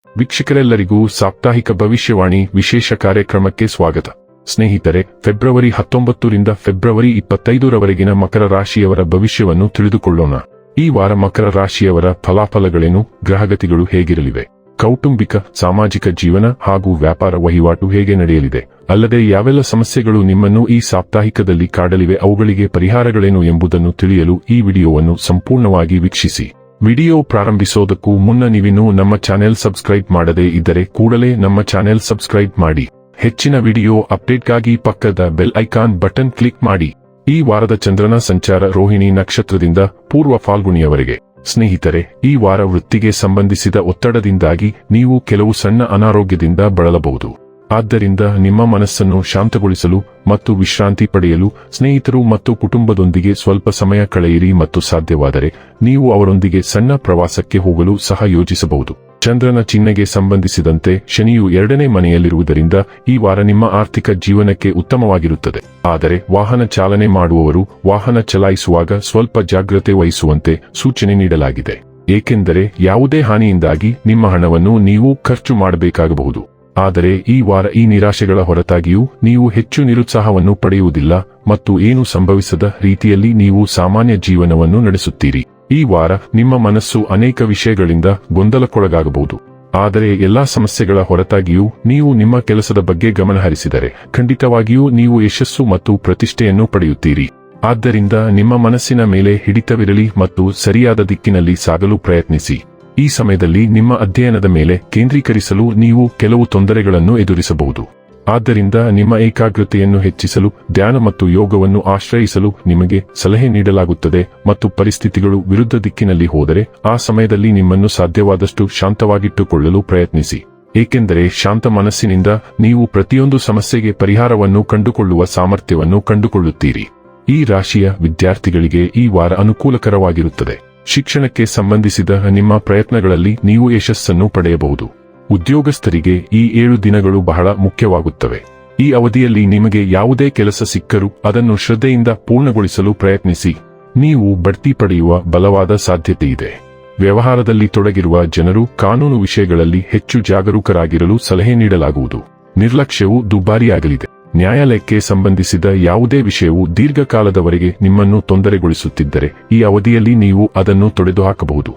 ವೀಕ್ಷಕರೆಲ್ಲರಿಗೂ ಸಾಪ್ತಾಹಿಕ ಭವಿಷ್ಯವಾಣಿ ವಿಶೇಷ ಕಾರ್ಯಕ್ರಮಕ್ಕೆ ಸ್ವಾಗತ. ಸ್ನೇಹಿತರೆ, ಫೆಬ್ರವರಿ 19 ರಿಂದ ಫೆಬ್ರವರಿ 25 ರವರೆಗಿನ ಮಕರ ರಾಶಿಯವರ ಭವಿಷ್ಯವನ್ನು ತಿಳಿದುಕೊಳ್ಳೋಣ. ಈ ವಾರ ಮಕರ ರಾಶಿಯವರ ಫಲಾಫಲಗಳೇನು, ಗ್ರಹಗತಿಗಳು ಹೇಗಿರಲಿವೆ, ಕೌಟುಂಬಿಕ ಸಾಮಾಜಿಕ ಜೀವನ ಹಾಗೂ ವ್ಯಾಪಾರ ವಹಿವಾಟು ಹೇಗೆ ನಡೆಯಲಿದೆ, ಅಲ್ಲದೆ ಯಾವೆಲ್ಲ ಸಮಸ್ಯೆಗಳು ನಿಮ್ಮನ್ನು ಈ ಸಾಪ್ತಾಹಿಕದಲ್ಲಿ ಕಾಡಲಿವೆ, ಅವುಗಳಿಗೆ ಪರಿಹಾರಗಳೇನು ಎಂಬುದನ್ನು ತಿಳಿಯಲು ಈ ವಿಡಿಯೋವನ್ನು ಸಂಪೂರ್ಣವಾಗಿ ವೀಕ್ಷಿಸಿ. ವಿಡಿಯೋ ಪ್ರಾರಂಭಿಸೋದಕ್ಕೂ ಮುನ್ನ ನೀವಿನ್ನೂ ನಮ್ಮ ಚಾನೆಲ್ ಸಬ್ಸ್ಕ್ರೈಬ್ ಮಾಡದೇ ಇದ್ದರೆ ಕೂಡಲೇ ನಮ್ಮ ಚಾನೆಲ್ ಸಬ್ಸ್ಕ್ರೈಬ್ ಮಾಡಿ. ಹೆಚ್ಚಿನ ವಿಡಿಯೋ ಅಪ್ಡೇಟ್ಗಾಗಿ ಪಕ್ಕದ ಬೆಲ್ ಐಕಾನ್ ಬಟನ್ ಕ್ಲಿಕ್ ಮಾಡಿ. ಈ ವಾರದ ಚಂದ್ರನ ಸಂಚಾರ ರೋಹಿಣಿ ನಕ್ಷತ್ರದಿಂದ ಪೂರ್ವ ಫಾಲ್ಗುಣಿಯವರೆಗೆ. ಸ್ನೇಹಿತರೆ, ಈ ವಾರ ವೃತ್ತಿಗೆ ಸಂಬಂಧಿಸಿದ ಒತ್ತಡದಿಂದಾಗಿ ನೀವು ಕೆಲವು ಸಣ್ಣ ಅನಾರೋಗ್ಯದಿಂದ ಬಳಲಬಹುದು. ಆದ್ದರಿಂದ ನಿಮ್ಮ ಮನಸ್ಸನ್ನು ಶಾಂತಗೊಳಿಸಲು ಮತ್ತು ವಿಶ್ರಾಂತಿ ಪಡೆಯಲು ಸ್ನೇಹಿತರು ಮತ್ತು ಕುಟುಂಬದೊಂದಿಗೆ ಸ್ವಲ್ಪ ಸಮಯ ಕಳೆಯಿರಿ ಮತ್ತು ಸಾಧ್ಯವಾದರೆ ನೀವು ಅವರೊಂದಿಗೆ ಸಣ್ಣ ಪ್ರವಾಸಕ್ಕೆ ಹೋಗಲು ಸಹ ಯೋಜಿಸಬಹುದು. ಚಂದ್ರನ ಚಿಹ್ನೆಗೆ ಸಂಬಂಧಿಸಿದಂತೆ ಶನಿಯು 2ನೇ ಮನೆಯಲ್ಲಿರುವುದರಿಂದ ಈ ವಾರ ನಿಮ್ಮ ಆರ್ಥಿಕ ಜೀವನಕ್ಕೆ ಉತ್ತಮವಾಗಿರುತ್ತದೆ. ಆದರೆ ವಾಹನ ಚಾಲನೆ ಮಾಡುವವರು ವಾಹನ ಚಲಾಯಿಸುವಾಗ ಸ್ವಲ್ಪ ಜಾಗ್ರತೆ ವಹಿಸುವಂತೆ ಸೂಚನೆ ನೀಡಲಾಗಿದೆ. ಏಕೆಂದರೆ ಯಾವುದೇ ಹಾನಿಯಿಂದಾಗಿ ನಿಮ್ಮ ಹಣವನ್ನು ನೀವು ಖರ್ಚು ಮಾಡಬೇಕಾಗಬಹುದು. ಆದರೆ ಈ ವಾರ ಈ ನಿರಾಶೆಗಳ ಹೊರತಾಗಿಯೂ ನೀವು ಹೆಚ್ಚು ನಿರುತ್ಸಾಹವನ್ನು ಪಡೆಯುವುದಿಲ್ಲ ಮತ್ತು ಏನು ಸಂಭವಿಸದ ರೀತಿಯಲ್ಲಿ ನೀವು ಸಾಮಾನ್ಯ ಜೀವನವನ್ನು ನಡೆಸುತ್ತೀರಿ. ಈ ವಾರ ನಿಮ್ಮ ಮನಸ್ಸು ಅನೇಕ ವಿಷಯಗಳಿಂದ ಗೊಂದಲಕ್ಕೊಳಗಾಗಬಹುದು. ಆದರೆ ಎಲ್ಲಾ ಸಮಸ್ಯೆಗಳ ಹೊರತಾಗಿಯೂ ನೀವು ನಿಮ್ಮ ಕೆಲಸದ ಬಗ್ಗೆ ಗಮನಹರಿಸಿದರೆ ಖಂಡಿತವಾಗಿಯೂ ನೀವು ಯಶಸ್ಸು ಮತ್ತು ಪ್ರತಿಷ್ಠೆಯನ್ನು ಪಡೆಯುತ್ತೀರಿ. ಆದ್ದರಿಂದ ನಿಮ್ಮ ಮನಸ್ಸಿನ ಮೇಲೆ ಹಿಡಿತವಿರಲಿ ಮತ್ತು ಸರಿಯಾದ ದಿಕ್ಕಿನಲ್ಲಿ ಸಾಗಲು ಪ್ರಯತ್ನಿಸಿ. ಈ ಸಮಯದಲ್ಲಿ ನಿಮ್ಮ ಅಧ್ಯಯನದ ಮೇಲೆ ಕೇಂದ್ರೀಕರಿಸಲು ನೀವು ಕೆಲವು ತೊಂದರೆಗಳನ್ನು ಎದುರಿಸಬಹುದು. ಆದ್ದರಿಂದ ನಿಮ್ಮ ಏಕಾಗ್ರತೆಯನ್ನು ಹೆಚ್ಚಿಸಲು ಧ್ಯಾನ ಮತ್ತು ಯೋಗವನ್ನು ಆಶ್ರಯಿಸಲು ನಿಮಗೆ ಸಲಹೆ ನೀಡಲಾಗುತ್ತದೆ ಮತ್ತು ಪರಿಸ್ಥಿತಿಗಳು ವಿರುದ್ಧ ದಿಕ್ಕಿನಲ್ಲಿ ಹೋದರೆ ಆ ಸಮಯದಲ್ಲಿ ನಿಮ್ಮನ್ನು ಸಾಧ್ಯವಾದಷ್ಟು ಶಾಂತವಾಗಿಟ್ಟುಕೊಳ್ಳಲು ಪ್ರಯತ್ನಿಸಿ. ಏಕೆಂದರೆ ಶಾಂತ ಮನಸ್ಸಿನಿಂದ ನೀವು ಪ್ರತಿಯೊಂದು ಸಮಸ್ಯೆಗೆ ಪರಿಹಾರವನ್ನು ಕಂಡುಕೊಳ್ಳುವ ಸಾಮರ್ಥ್ಯವನ್ನು ಕಂಡುಕೊಳ್ಳುತ್ತೀರಿ. ಈ ರಾಶಿಯ ವಿದ್ಯಾರ್ಥಿಗಳಿಗೆ ಈ ವಾರ ಅನುಕೂಲಕರವಾಗಿರುತ್ತದೆ. ಶಿಕ್ಷಣಕ್ಕೆ ಸಂಬಂಧಿಸಿದ ನಿಮ್ಮ ಪ್ರಯತ್ನಗಳಲ್ಲಿ ನೀವು ಯಶಸ್ಸನ್ನು ಪಡೆಯಬಹುದು. ಉದ್ಯೋಗಸ್ಥರಿಗೆ ಈ 7 ದಿನಗಳು ಬಹಳ ಮುಖ್ಯವಾಗುತ್ತವೆ. ಈ ಅವಧಿಯಲ್ಲಿ ನಿಮಗೆ ಯಾವುದೇ ಕೆಲಸ ಸಿಕ್ಕರೂ ಅದನ್ನು ಶ್ರದ್ಧೆಯಿಂದ ಪೂರ್ಣಗೊಳಿಸಲು ಪ್ರಯತ್ನಿಸಿ. ನೀವು ಬಡ್ತಿ ಪಡೆಯುವ ಬಲವಾದ ಸಾಧ್ಯತೆಯಿದೆ. ವ್ಯವಹಾರದಲ್ಲಿ ತೊಡಗಿರುವ ಜನರು ಕಾನೂನು ವಿಷಯಗಳಲ್ಲಿ ಹೆಚ್ಚು ಜಾಗರೂಕರಾಗಿರಲು ಸಲಹೆ ನೀಡಲಾಗುವುದು. ನಿರ್ಲಕ್ಷ್ಯವು ದುಬಾರಿಯಾಗಲಿದೆ. ನ್ಯಾಯಾಲಯಕ್ಕೆ ಸಂಬಂಧಿಸಿದ ಯಾವುದೇ ವಿಷಯವು ದೀರ್ಘಕಾಲದವರೆಗೆ ನಿಮ್ಮನ್ನು ತೊಂದರೆಗೊಳಿಸುತ್ತಿದ್ದರೆ ಈ ಅವಧಿಯಲ್ಲಿ ನೀವು ಅದನ್ನು ತೊಡೆದುಹಾಕಬಹುದು.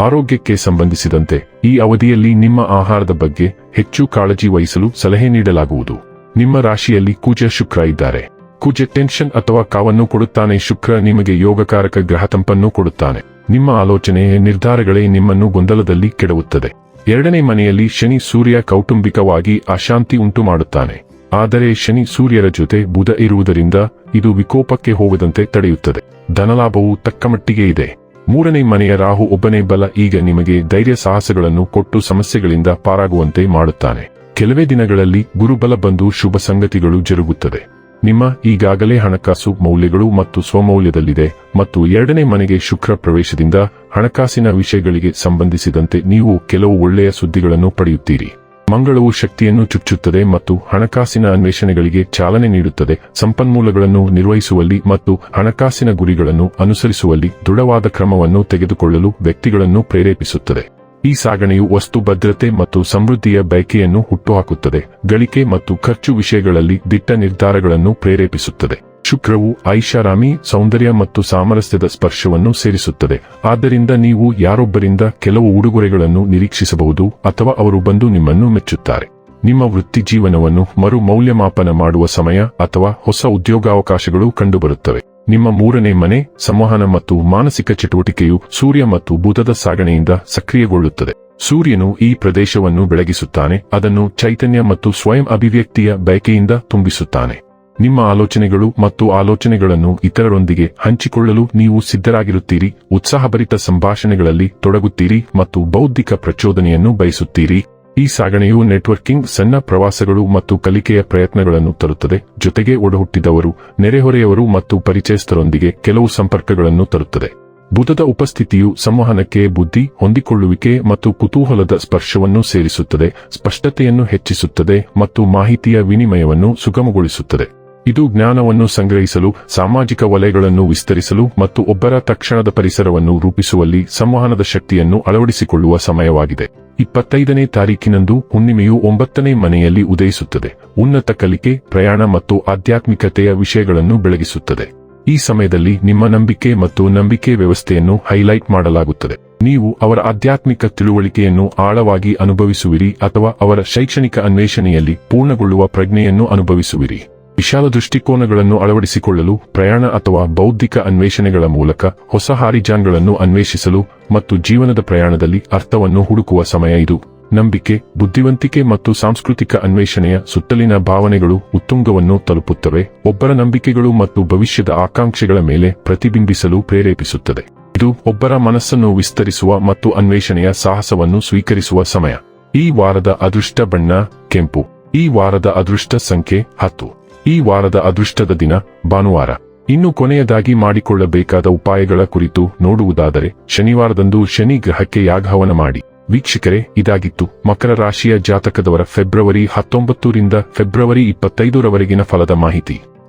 ಆರೋಗ್ಯಕ್ಕೆ ಸಂಬಂಧಿಸಿದಂತೆ ಈ ಅವಧಿಯಲ್ಲಿ ನಿಮ್ಮ ಆಹಾರದ ಬಗ್ಗೆ ಹೆಚ್ಚು ಕಾಳಜಿ ವಹಿಸಲು ಸಲಹೆ ನೀಡಲಾಗುವುದು. ನಿಮ್ಮ ರಾಶಿಯಲ್ಲಿ ಕುಜ ಶುಕ್ರ ಇದ್ದಾರೆ. ಕುಜ ಟೆನ್ಷನ್ ಅಥವಾ ಕಾವನ್ನು ಕೊಡುತ್ತಾನೆ. ಶುಕ್ರ ನಿಮಗೆ ಯೋಗಕಾರಕ ಗ್ರಹ ತಂಪನ್ನು ಕೊಡುತ್ತಾನೆ. ನಿಮ್ಮ ಆಲೋಚನೆ ನಿರ್ಧಾರಗಳೇ ನಿಮ್ಮನ್ನು ಗೊಂದಲದಲ್ಲಿ ಕೆಡವುತ್ತದೆ. 2ನೇ ಮನೆಯಲ್ಲಿ ಶನಿ ಸೂರ್ಯ ಕೌಟುಂಬಿಕವಾಗಿ ಅಶಾಂತಿ ಉಂಟು ಮಾಡುತ್ತಾನೆ. ಆದರೆ ಶನಿ ಸೂರ್ಯರ ಜೊತೆ ಬುಧ ಇರುವುದರಿಂದ ಇದು ವಿಕೋಪಕ್ಕೆ ಹೋಗದಂತೆ ತಡೆಯುತ್ತದೆ. ಧನಲಾಭವು ತಕ್ಕಮಟ್ಟಿಗೆ ಇದೆ. 3ನೇ ಮನೆಯ ರಾಹು ಒಬ್ಬನೇ ಬಲ ಈಗ ನಿಮಗೆ ಧೈರ್ಯ ಸಾಹಸಗಳನ್ನು ಕೊಟ್ಟು ಸಮಸ್ಯೆಗಳಿಂದ ಪಾರಾಗುವಂತೆ ಮಾಡುತ್ತಾನೆ. ಕೆಲವೇ ದಿನಗಳಲ್ಲಿ ಗುರುಬಲ ಬಂದು ಶುಭ ಸಂಗತಿಗಳು ಜರುಗುತ್ತದೆ. ನಿಮ್ಮ ಈಗಾಗಲೇ ಹಣಕಾಸು ಮೌಲ್ಯಗಳು ಮತ್ತು ಸ್ವಮೌಲ್ಯದಲ್ಲಿದೆ ಮತ್ತು 2ನೇ ಮನೆಗೆ ಶುಕ್ರ ಪ್ರವೇಶದಿಂದ ಹಣಕಾಸಿನ ವಿಷಯಗಳಿಗೆ ಸಂಬಂಧಿಸಿದಂತೆ ನೀವು ಕೆಲವು ಒಳ್ಳೆಯ ಸುದ್ದಿಗಳನ್ನು ಪಡೆಯುತ್ತೀರಿ. ಮಂಗಳವು ಶಕ್ತಿಯನ್ನು ಚುಚ್ಚುತ್ತದೆ ಮತ್ತು ಹಣಕಾಸಿನ ಅನ್ವೇಷಣೆಗಳಿಗೆ ಚಾಲನೆ ನೀಡುತ್ತದೆ. ಸಂಪನ್ಮೂಲಗಳನ್ನು ನಿರ್ವಹಿಸುವಲ್ಲಿ ಮತ್ತು ಹಣಕಾಸಿನ ಗುರಿಗಳನ್ನು ಅನುಸರಿಸುವಲ್ಲಿ ದೃಢವಾದ ಕ್ರಮವನ್ನು ತೆಗೆದುಕೊಳ್ಳಲು ವ್ಯಕ್ತಿಗಳನ್ನು ಪ್ರೇರೇಪಿಸುತ್ತದೆ. ಈ ಸಾಗಣೆಯು ವಸ್ತು ಭದ್ರತೆ ಮತ್ತು ಸಮೃದ್ಧಿಯ ಬಯಕೆಯನ್ನು ಹುಟ್ಟುಹಾಕುತ್ತದೆ. ಗಳಿಕೆ ಮತ್ತು ಖರ್ಚು ವಿಷಯಗಳಲ್ಲಿ ದಿಟ್ಟ ನಿರ್ಧಾರಗಳನ್ನು ಪ್ರೇರೇಪಿಸುತ್ತದೆ. ಶುಕ್ರವು ಐಷಾರಾಮಿ, ಸೌಂದರ್ಯ ಮತ್ತು ಸಾಮರಸ್ಯದ ಸ್ಪರ್ಶವನ್ನು ಸೇರಿಸುತ್ತದೆ. ಆದ್ದರಿಂದ ನೀವು ಯಾರೊಬ್ಬರಿಂದ ಕೆಲವು ಉಡುಗೊರೆಗಳನ್ನು ನಿರೀಕ್ಷಿಸಬಹುದು ಅಥವಾ ಅವರು ಬಂದು ನಿಮ್ಮನ್ನು ಮೆಚ್ಚುತ್ತಾರೆ. ನಿಮ್ಮ ವೃತ್ತಿ ಜೀವನವನ್ನು ಮರು ಮೌಲ್ಯಮಾಪನ ಮಾಡುವ ಸಮಯ ಅಥವಾ ಹೊಸ ಉದ್ಯೋಗಾವಕಾಶಗಳು ಕಂಡುಬರುತ್ತವೆ. ನಿಮ್ಮ 3ನೇ ಮನೆ ಸಂವಹನ ಮತ್ತು ಮಾನಸಿಕ ಚಟುವಟಿಕೆಯು ಸೂರ್ಯ ಮತ್ತು ಬುಧದ ಸಾಗಣೆಯಿಂದ ಸಕ್ರಿಯಗೊಳ್ಳುತ್ತದೆ. ಸೂರ್ಯನು ಈ ಪ್ರದೇಶವನ್ನು ಬೆಳಗಿಸುತ್ತಾನೆ, ಅದನ್ನು ಚೈತನ್ಯ ಮತ್ತು ಸ್ವಯಂ ಅಭಿವ್ಯಕ್ತಿಯ ಬಯಕೆಯಿಂದ ತುಂಬಿಸುತ್ತಾನೆ. ನಿಮ್ಮ ಆಲೋಚನೆಗಳು ಮತ್ತು ಆಲೋಚನೆಗಳನ್ನು ಇತರರೊಂದಿಗೆ ಹಂಚಿಕೊಳ್ಳಲು ನೀವು ಸಿದ್ಧರಾಗಿರುತ್ತೀರಿ. ಉತ್ಸಾಹಭರಿತ ಸಂಭಾಷಣೆಗಳಲ್ಲಿ ತೊಡಗುತ್ತೀರಿ ಮತ್ತು ಬೌದ್ಧಿಕ ಪ್ರಚೋದನೆಯನ್ನು ಬಯಸುತ್ತೀರಿ. ಈ ಸಾಗಣೆಯು ನೆಟ್ವರ್ಕಿಂಗ್, ಸಣ್ಣ ಪ್ರವಾಸಗಳು ಮತ್ತು ಕಲಿಕೆಯ ಪ್ರಯತ್ನಗಳನ್ನು ತರುತ್ತದೆ. ಜೊತೆಗೆ ಒಡಹುಟ್ಟಿದವರು, ನೆರೆಹೊರೆಯವರು ಮತ್ತು ಪರಿಚಯಸ್ಥರೊಂದಿಗೆ ಕೆಲವು ಸಂಪರ್ಕಗಳನ್ನು ತರುತ್ತದೆ. ಬುಧದ ಉಪಸ್ಥಿತಿಯು ಸಂವಹನಕ್ಕೆ ಬುದ್ಧಿ, ಹೊಂದಿಕೊಳ್ಳುವಿಕೆ ಮತ್ತು ಕುತೂಹಲದ ಸ್ಪರ್ಶವನ್ನು ಸೇರಿಸುತ್ತದೆ, ಸ್ಪಷ್ಟತೆಯನ್ನು ಹೆಚ್ಚಿಸುತ್ತದೆ ಮತ್ತು ಮಾಹಿತಿಯ ವಿನಿಮಯವನ್ನು ಸುಗಮಗೊಳಿಸುತ್ತದೆ. ಇದು ಜ್ಞಾನವನ್ನು ಸಂಗ್ರಹಿಸಲು, ಸಾಮಾಜಿಕ ವಲಯಗಳನ್ನು ವಿಸ್ತರಿಸಲು ಮತ್ತು ಒಬ್ಬರ ತಕ್ಷಣದ ಪರಿಸರವನ್ನು ರೂಪಿಸುವಲ್ಲಿ ಸಂವಹನದ ಶಕ್ತಿಯನ್ನು ಅಳವಡಿಸಿಕೊಳ್ಳುವ ಸಮಯವಾಗಿದೆ. 25ನೇ ತಾರೀಕಿನಂದು ಹುಣ್ಣಿಮೆಯು 9ನೇ ಮನೆಯಲ್ಲಿ ಉದಯಿಸುತ್ತದೆ. ಉನ್ನತ ಕಲಿಕೆ, ಪ್ರಯಾಣ ಮತ್ತು ಆಧ್ಯಾತ್ಮಿಕತೆಯ ವಿಷಯಗಳನ್ನು ಬೆಳಗಿಸುತ್ತದೆ. ಈ ಸಮಯದಲ್ಲಿ ನಿಮ್ಮ ನಂಬಿಕೆ ಮತ್ತು ನಂಬಿಕೆ ವ್ಯವಸ್ಥೆಯನ್ನು ಹೈಲೈಟ್ ಮಾಡಲಾಗುತ್ತದೆ. ನೀವು ಅವರ ಆಧ್ಯಾತ್ಮಿಕ ತಿಳುವಳಿಕೆಯನ್ನು ಆಳವಾಗಿ ಅನುಭವಿಸುವಿರಿ ಅಥವಾ ಅವರ ಶೈಕ್ಷಣಿಕ ಅನ್ವೇಷಣೆಯಲ್ಲಿ ಪೂರ್ಣಗೊಳ್ಳುವ ಪ್ರಜ್ಞೆಯನ್ನು ಅನುಭವಿಸುವಿರಿ. ವಿಶಾಲ ದೃಷ್ಟಿಕೋನಗಳನ್ನು ಅಳವಡಿಸಿಕೊಳ್ಳಲು, ಪ್ರಯಾಣ ಅಥವಾ ಬೌದ್ಧಿಕ ಅನ್ವೇಷಣೆಗಳ ಮೂಲಕ ಹೊಸ ಹಾರಿಜಾನ್ಗಳನ್ನು ಅನ್ವೇಷಿಸಲು ಮತ್ತು ಜೀವನದ ಪ್ರಯಾಣದಲ್ಲಿ ಅರ್ಥವನ್ನು ಹುಡುಕುವ ಸಮಯ ಇದು. ನಂಬಿಕೆ, ಬುದ್ಧಿವಂತಿಕೆ ಮತ್ತು ಸಾಂಸ್ಕೃತಿಕ ಅನ್ವೇಷಣೆಯ ಸುತ್ತಲಿನ ಭಾವನೆಗಳು ಉತ್ತುಂಗವನ್ನು ತಲುಪುತ್ತವೆ. ಒಬ್ಬರ ನಂಬಿಕೆಗಳು ಮತ್ತು ಭವಿಷ್ಯದ ಆಕಾಂಕ್ಷೆಗಳ ಮೇಲೆ ಪ್ರತಿಬಿಂಬಿಸಲು ಪ್ರೇರೇಪಿಸುತ್ತದೆ. ಇದು ಒಬ್ಬರ ಮನಸ್ಸನ್ನು ವಿಸ್ತರಿಸುವ ಮತ್ತು ಅನ್ವೇಷಣೆಯ ಸಾಹಸವನ್ನು ಸ್ವೀಕರಿಸುವ ಸಮಯ. ಈ ವಾರದ ಅದೃಷ್ಟ ಬಣ್ಣ ಕೆಂಪು. ಈ ವಾರದ ಅದೃಷ್ಟ ಸಂಖ್ಯೆ 10. ಈ ವಾರದ ಅದೃಷ್ಟದ ದಿನ ಭಾನುವಾರ. ಇನ್ನು ಕೊನೆಯದಾಗಿ ಮಾಡಿಕೊಳ್ಳಬೇಕಾದ ಉಪಾಯಗಳ ಕುರಿತು ನೋಡುವುದಾದರೆ, ಶನಿವಾರದಂದು ಶನಿ ಗ್ರಹಕ್ಕೆ ಯಾಗಹವನ ಮಾಡಿ. ವೀಕ್ಷಕರೇ, ಇದಾಗಿತ್ತು ಮಕರ ರಾಶಿಯ ಜಾತಕದವರ ಫೆಬ್ರವರಿ 19 ರಿಂದ ಫೆಬ್ರವರಿ 25ರವರೆಗಿನ ಫಲದ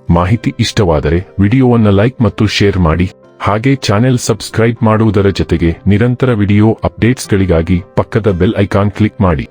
ಮಾಹಿತಿ ಇಷ್ಟವಾದರೆ ವಿಡಿಯೋವನ್ನು ಲೈಕ್ ಮತ್ತು ಶೇರ್ ಮಾಡಿ. ಹಾಗೆ ಚಾನೆಲ್ ಸಬ್ಸ್ಕ್ರೈಬ್ ಮಾಡುವುದರ ಜೊತೆಗೆ ನಿರಂತರ ವಿಡಿಯೋ ಅಪ್ಡೇಟ್ಸ್ಗಳಿಗಾಗಿ ಪಕ್ಕದ ಬೆಲ್ ಐಕಾನ್ ಕ್ಲಿಕ್ ಮಾಡಿ.